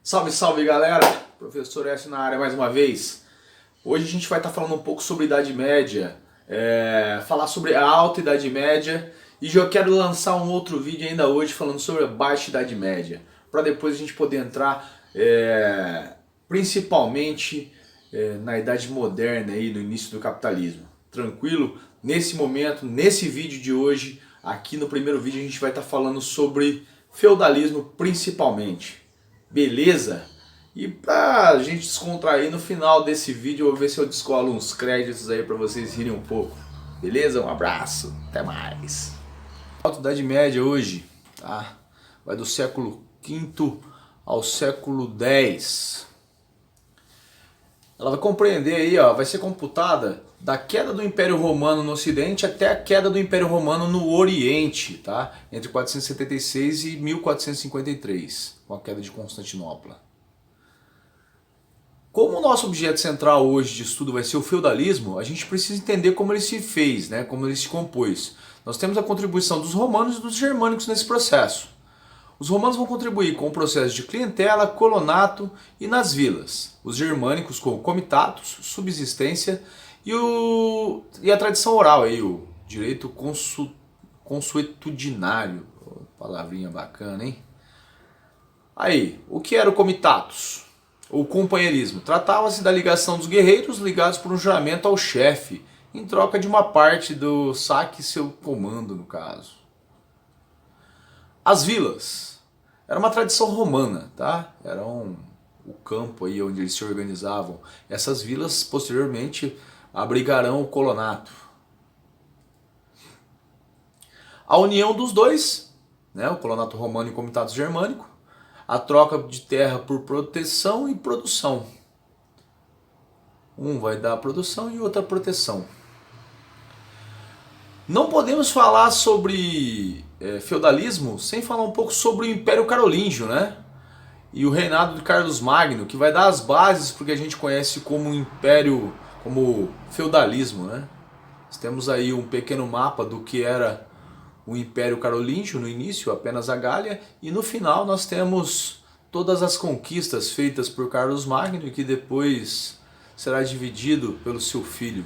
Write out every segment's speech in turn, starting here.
Salve, salve galera! Professor S na área mais uma vez. Hoje a gente vai estar falando um pouco sobre Idade Média, falar sobre a Alta Idade Média e já quero lançar um outro vídeo ainda hoje falando sobre a Baixa Idade Média, para depois a gente poder entrar principalmente na Idade Moderna, aí, no início do capitalismo. Tranquilo? Nesse momento, nesse vídeo de hoje, aqui no primeiro vídeo a gente vai estar falando sobre feudalismo principalmente. Beleza? E pra gente descontrair no final desse vídeo, eu vou ver se eu descolo uns créditos aí pra vocês rirem um pouco. Beleza? Um abraço, até mais. Alta Idade Média hoje, tá? Vai do século V ao século X. Ela vai compreender aí, ó, vai ser computada da queda do Império Romano no Ocidente até a queda do Império Romano no Oriente, tá? Entre 476 e 1453, com a queda de Constantinopla. Como o nosso objeto central hoje de estudo vai ser o feudalismo, a gente precisa entender como ele se fez, né? Como ele se compôs. Nós temos a contribuição dos romanos e dos germânicos nesse processo. Os romanos vão contribuir com o processo de clientela, colonato e nas vilas. Os germânicos com comitatus, subsistência e a tradição oral, aí, o direito consuetudinário. Palavrinha bacana, hein? Aí, o que era o comitatus? O companheirismo. Tratava-se da ligação dos guerreiros ligados por um juramento ao chefe, em troca de uma parte do saque e seu comando, no caso. As vilas. Era uma tradição romana, tá? Eram o campo aí onde eles se organizavam. Essas vilas, posteriormente, abrigarão o colonato. A união dos dois, né? O colonato romano e o comitatus germânico. A troca de terra por proteção e produção. Um vai dar produção e outra proteção. Não podemos falar sobre feudalismo sem falar um pouco sobre o Império Carolíngio, né? E o reinado de Carlos Magno, que vai dar as bases para o que a gente conhece como império, como feudalismo, né? Nós temos aí um pequeno mapa do que era o Império Carolíngio no início, apenas a Gália, e no final nós temos todas as conquistas feitas por Carlos Magno e que depois será dividido pelo seu filho.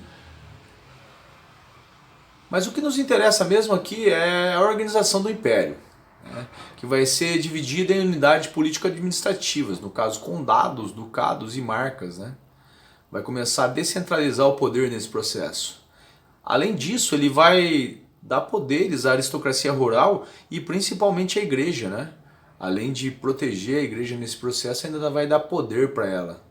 Mas o que nos interessa mesmo aqui é a organização do Império, né, que vai ser dividida em unidades político-administrativas, no caso condados, ducados e marcas, né? Vai começar a descentralizar o poder nesse processo. Além disso, ele vai dar poderes à aristocracia rural e principalmente à igreja, né? Além de proteger a igreja nesse processo, ainda vai dar poder para ela.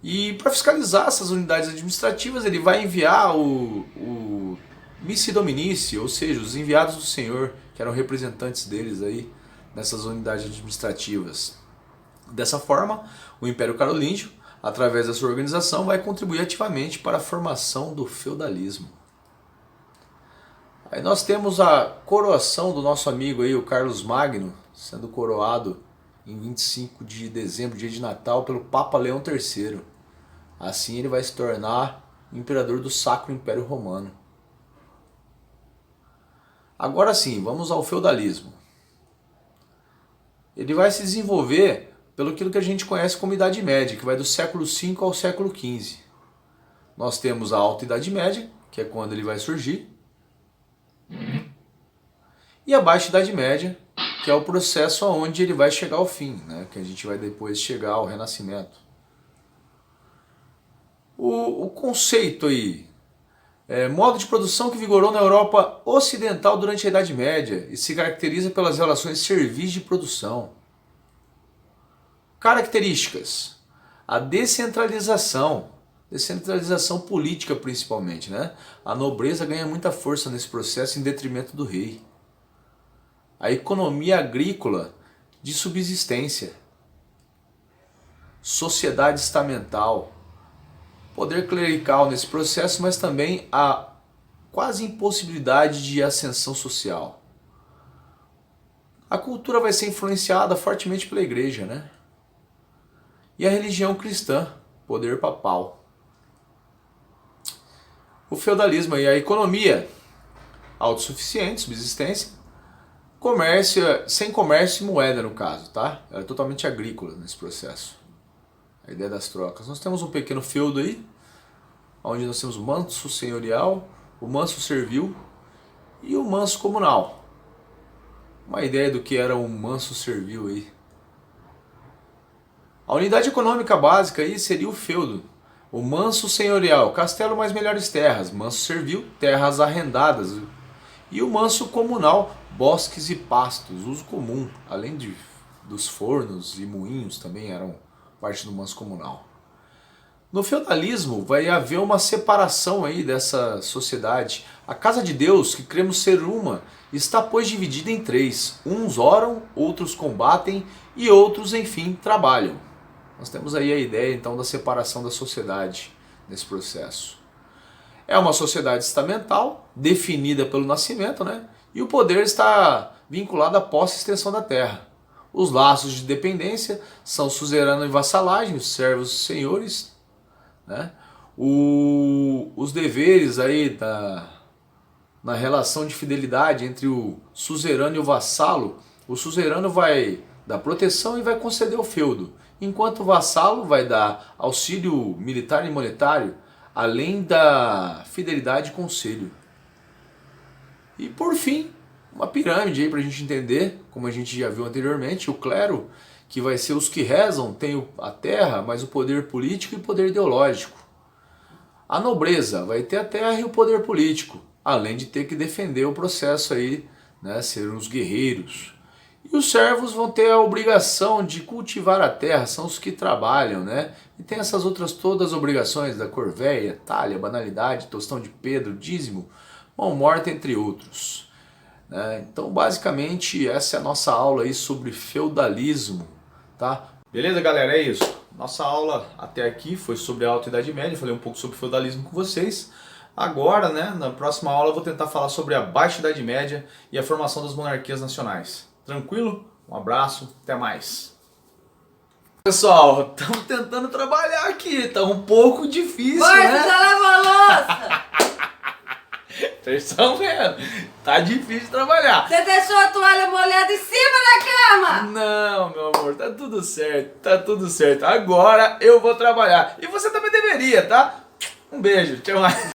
E para fiscalizar essas unidades administrativas, ele vai enviar o Missi Dominici, ou seja, os enviados do Senhor, que eram representantes deles aí nessas unidades administrativas. Dessa forma, o Império Carolíngio, através da sua organização, vai contribuir ativamente para a formação do feudalismo. Aí nós temos a coroação do nosso amigo aí, o Carlos Magno, sendo coroado em 25 de dezembro, dia de Natal, pelo Papa Leão III. Assim ele vai se tornar imperador do Sacro Império Romano. Agora sim, vamos ao feudalismo. Ele vai se desenvolver pelo que a gente conhece como Idade Média, que vai do século V ao século XV. Nós temos a Alta Idade Média, que é quando ele vai surgir, e a Baixa Idade Média, que é o processo onde ele vai chegar ao fim, né? Que a gente vai depois chegar ao Renascimento. O conceito aí, modo de produção que vigorou na Europa Ocidental durante a Idade Média e se caracteriza pelas relações servis de produção. Características: a descentralização política principalmente, né? A nobreza ganha muita força nesse processo em detrimento do rei. A economia agrícola de subsistência, sociedade estamental, poder clerical nesse processo, mas também a quase impossibilidade de ascensão social. A cultura vai ser influenciada fortemente pela igreja, né? E a religião cristã, poder papal. O feudalismo e a economia, autossuficiente, subsistência, comércio, sem comércio e moeda no caso, tá? Era totalmente agrícola nesse processo. A ideia das trocas. Nós temos um pequeno feudo aí, onde nós temos o manso senhorial, o manso servil e o manso comunal. Uma ideia do que era um manso servil aí. A unidade econômica básica aí seria o feudo. O manso senhorial, castelo mais melhores terras. Manso servil, terras arrendadas. E o manso comunal, bosques e pastos, uso comum. Além dos fornos e moinhos também eram parte do manso comunal. No feudalismo vai haver uma separação aí dessa sociedade. A casa de Deus, que cremos ser uma, está pois dividida em três. Uns oram, outros combatem e outros, enfim, trabalham. Nós temos aí a ideia então da separação da sociedade nesse processo. É uma sociedade estamental, definida pelo nascimento, né? E o poder está vinculado à posse e extensão da terra. Os laços de dependência são suzerano e vassalagem, os servos senhores, né? Os deveres aí na relação de fidelidade entre o suzerano e o vassalo, o suzerano vai dar proteção e vai conceder o feudo, enquanto o vassalo vai dar auxílio militar e monetário, além da fidelidade e conselho. E por fim, uma pirâmide aí para a gente entender, como a gente já viu anteriormente, o clero, que vai ser os que rezam, tem a terra, mas o poder político e o poder ideológico. A nobreza vai ter a terra e o poder político, além de ter que defender o processo aí, né, ser os guerreiros. E os servos vão ter a obrigação de cultivar a terra, são os que trabalham, né? E tem essas outras todas as obrigações da corvéia, talha, banalidade, tostão de Pedro, dízimo, mão morta, entre outros. Então, basicamente, essa é a nossa aula aí sobre feudalismo, tá? Beleza, galera? É isso. Nossa aula até aqui foi sobre a Alta Idade Média, falei um pouco sobre feudalismo com vocês. Agora, né, na próxima aula eu vou tentar falar sobre a Baixa Idade Média e a formação das monarquias nacionais. Tranquilo? Um abraço, até mais. Pessoal, estamos tentando trabalhar aqui, tá um pouco difícil, Vai, né? você já lavou a louça? Vocês estão vendo? Tá difícil trabalhar. Você deixou a toalha molhada em cima da cama? Não, meu amor, tá tudo certo, tá tudo certo. Agora eu vou trabalhar. E você também deveria, tá? Um beijo, tchau.